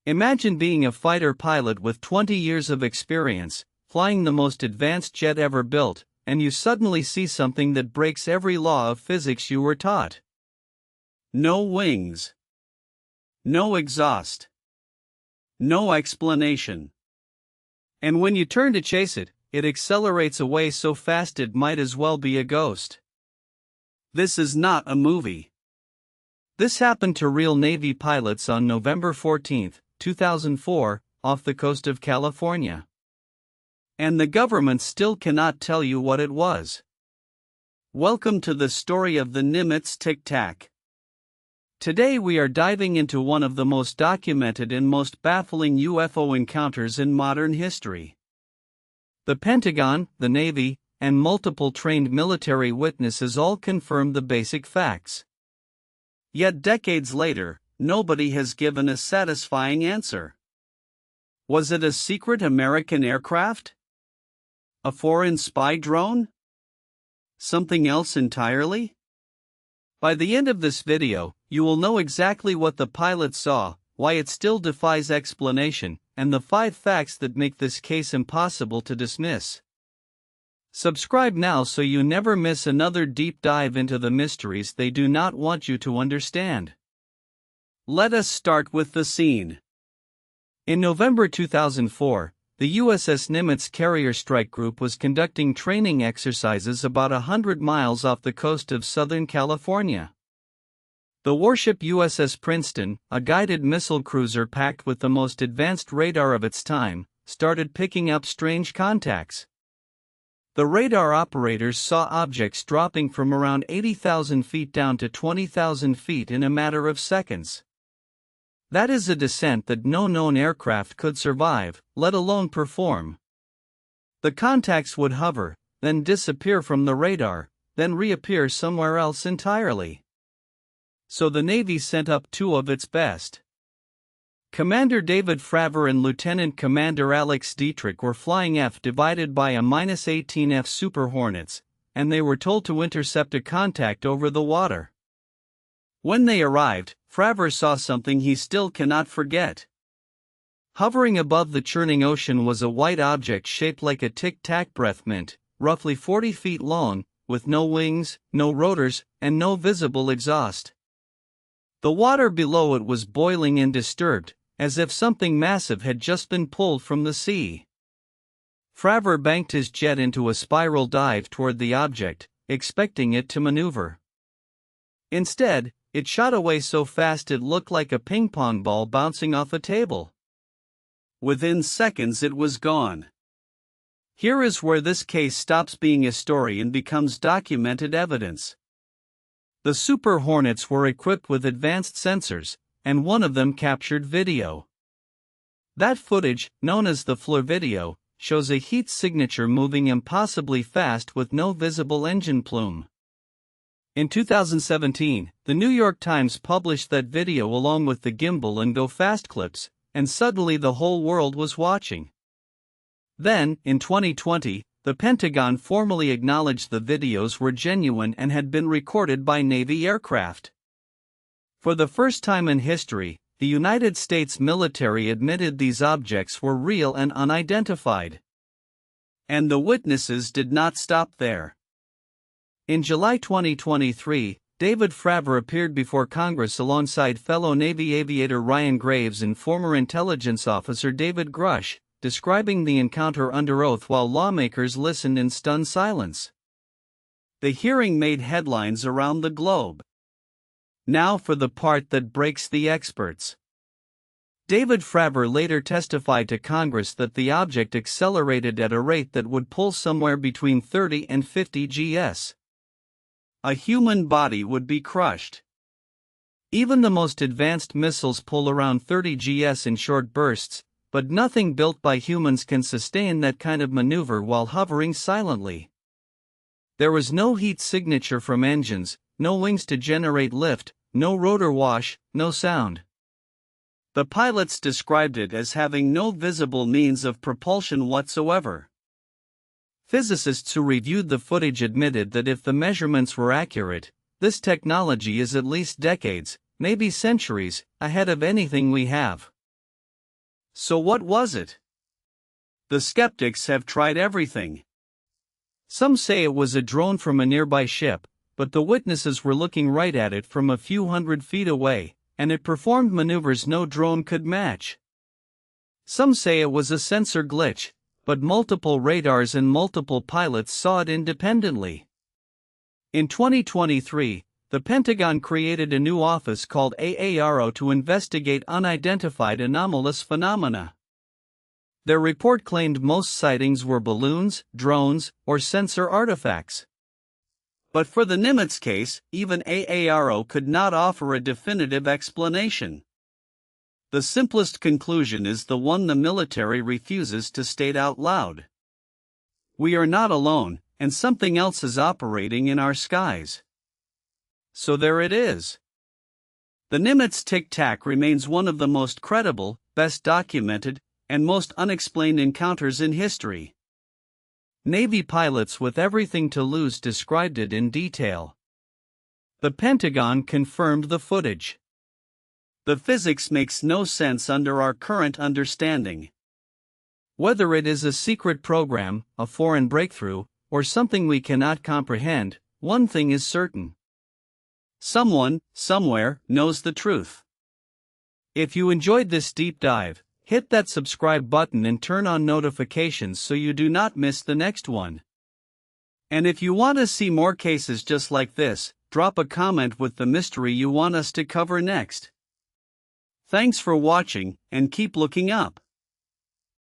Imagine being a fighter pilot with 20 years of experience, flying the most advanced jet ever built, and you suddenly see something that breaks every law of physics you were taught. No wings. No exhaust. No explanation. And when you turn to chase it, it accelerates away so fast it might as well be a ghost. This is not a movie. This happened to real Navy pilots on November 14, 2004, off the coast of California. And the government still cannot tell you what it was. Welcome to the story of the Nimitz Tic Tac. Today we are diving into one of the most documented and most baffling UFO encounters in modern history. The Pentagon, the Navy, and multiple trained military witnesses all confirm the basic facts. Yet decades later, nobody has given a satisfying answer. Was it a secret American aircraft? A foreign spy drone? Something else entirely? By the end of this video, you will know exactly what the pilot saw, why it still defies explanation, and the 5 facts that make this case impossible to dismiss. Subscribe now so you never miss another deep dive into the mysteries they do not want you to understand. Let us start with the scene. In November 2004, the USS Nimitz carrier strike group was conducting training exercises about 100 miles off the coast of Southern California. The warship USS Princeton, a guided missile cruiser packed with the most advanced radar of its time, started picking up strange contacts. The radar operators saw objects dropping from around 80,000 feet down to 20,000 feet in a matter of seconds. That is a descent that no known aircraft could survive, let alone perform. The contacts would hover, then disappear from the radar, then reappear somewhere else entirely. So the Navy sent up 2 of its best. Commander David Fravor and Lieutenant Commander Alex Dietrich were flying F divided by a -18F Super Hornets, and they were told to intercept a contact over the water. When they arrived, Fravor saw something he still cannot forget. Hovering above the churning ocean was a white object shaped like a tic-tac breath mint, roughly 40 feet long, with no wings, no rotors, and no visible exhaust. The water below it was boiling and disturbed, as if something massive had just been pulled from the sea. Fravor banked his jet into a spiral dive toward the object, expecting it to maneuver. Instead, it shot away so fast it looked like a ping-pong ball bouncing off a table. Within seconds it was gone. Here is where this case stops being a story and becomes documented evidence. The Super Hornets were equipped with advanced sensors, and one of them captured video. That footage, known as the FLIR video, shows a heat signature moving impossibly fast with no visible engine plume. In 2017, the New York Times published that video along with the gimbal and go fast clips, and suddenly the whole world was watching. Then, in 2020, the Pentagon formally acknowledged the videos were genuine and had been recorded by Navy aircraft. For the first time in history, the United States military admitted these objects were real and unidentified. And the witnesses did not stop there. In July 2023, David Fravor appeared before Congress alongside fellow Navy aviator Ryan Graves and former intelligence officer David Grush, describing the encounter under oath while lawmakers listened in stunned silence. The hearing made headlines around the globe. Now for the part that breaks the experts. David Fravor later testified to Congress that the object accelerated at a rate that would pull somewhere between 30 and 50 gs. A human body would be crushed. Even the most advanced missiles pull around 30 gs in short bursts, but nothing built by humans can sustain that kind of maneuver while hovering silently. There was no heat signature from engines, no wings to generate lift, no rotor wash, no sound. The pilots described it as having no visible means of propulsion whatsoever. Physicists who reviewed the footage admitted that if the measurements were accurate, this technology is at least decades, maybe centuries, ahead of anything we have. So what was it? The skeptics have tried everything. Some say it was a drone from a nearby ship, but the witnesses were looking right at it from a few hundred feet away, and it performed maneuvers no drone could match. Some say it was a sensor glitch, but multiple radars and multiple pilots saw it independently. In 2023, the Pentagon created a new office called AARO to investigate unidentified anomalous phenomena. Their report claimed most sightings were balloons, drones, or sensor artifacts. But for the Nimitz case, even AARO could not offer a definitive explanation. The simplest conclusion is the one the military refuses to state out loud. We are not alone, and something else is operating in our skies. So there it is. The Nimitz Tic Tac remains one of the most credible, best documented, and most unexplained encounters in history. Navy pilots with everything to lose described it in detail. The Pentagon confirmed the footage. The physics makes no sense under our current understanding. Whether it is a secret program, a foreign breakthrough, or something we cannot comprehend, one thing is certain. Someone, somewhere, knows the truth. If you enjoyed this deep dive, hit that subscribe button and turn on notifications so you do not miss the next one. And if you want to see more cases just like this, drop a comment with the mystery you want us to cover next. Thanks for watching, and keep looking up.